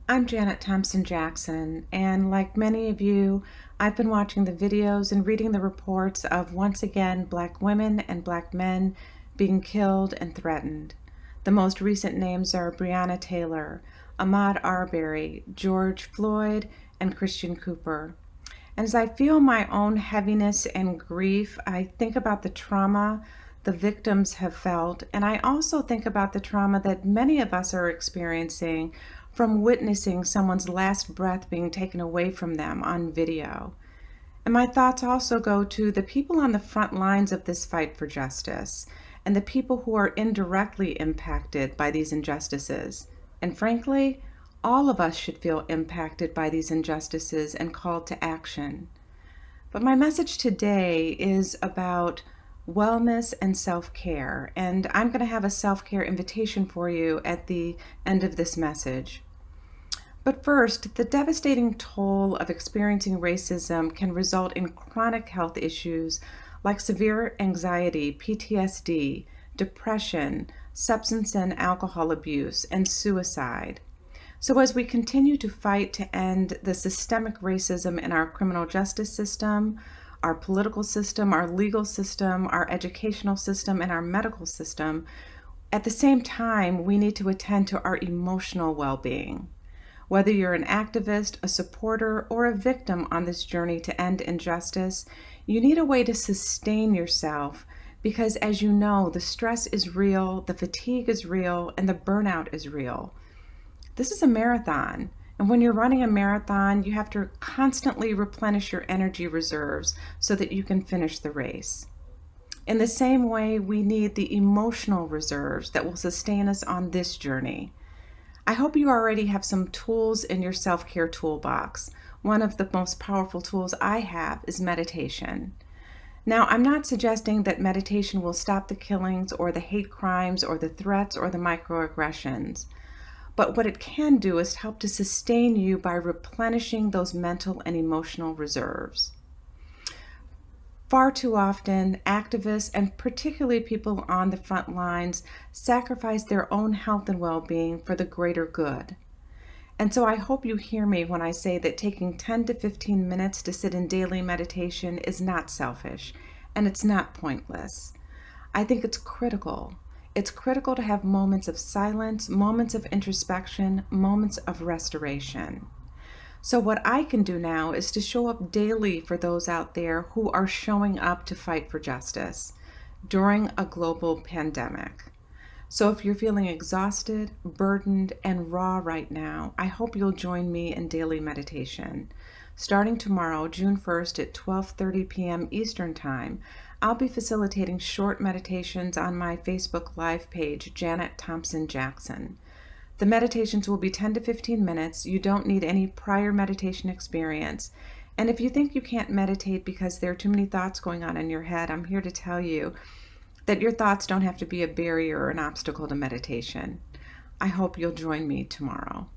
I'm Janet Thompson Jackson, and like many of you, I've been watching the videos and reading the reports of once again Black women and Black men being killed and threatened. The most recent names are Breonna Taylor, Ahmaud Arbery, George Floyd, and Christian Cooper. And as I feel my own heaviness and grief, I think about the trauma the victims have felt, and I also think about the trauma that many of us are experiencing from witnessing someone's last breath being taken away from them on video. And my thoughts also go to the people on the front lines of this fight for justice and the people who are indirectly impacted by these injustices. And frankly, all of us should feel impacted by these injustices and called to action. But my message today is about wellness and self-care, and I'm going to have a self-care invitation for you at the end of this message. But first, the devastating toll of experiencing racism can result in chronic health issues like severe anxiety, PTSD, depression, substance and alcohol abuse, and suicide. So as we continue to fight to end the systemic racism in our criminal justice system, our political system, our legal system, our educational system, and our medical system, at the same time, we need to attend to our emotional well-being. Whether you're an activist, a supporter, or a victim on this journey to end injustice, you need a way to sustain yourself because, as you know, the stress is real, the fatigue is real, and the burnout is real. This is a marathon, and when you're running a marathon, you have to constantly replenish your energy reserves so that you can finish the race. In the same way, we need the emotional reserves that will sustain us on this journey. I hope you already have some tools in your self-care toolbox. One of the most powerful tools I have is meditation. Now, I'm not suggesting that meditation will stop the killings or the hate crimes or the threats or the microaggressions, but what it can do is help to sustain you by replenishing those mental and emotional reserves. Far too often, activists, and particularly people on the front lines, sacrifice their own health and well-being for the greater good. And so I hope you hear me when I say that taking 10 to 15 minutes to sit in daily meditation is not selfish, and it's not pointless. I think it's critical. It's critical to have moments of silence, moments of introspection, moments of restoration. So what I can do now is to show up daily for those out there who are showing up to fight for justice during a global pandemic. So if you're feeling exhausted, burdened, and raw right now, I hope you'll join me in daily meditation. Starting tomorrow, June 1st at 12:30 p.m. Eastern Time, I'll be facilitating short meditations on my Facebook Live page, Janet Thompson Jackson. The meditations will be 10 to 15 minutes. You don't need any prior meditation experience. And if you think you can't meditate because there are too many thoughts going on in your head, I'm here to tell you that your thoughts don't have to be a barrier or an obstacle to meditation. I hope you'll join me tomorrow.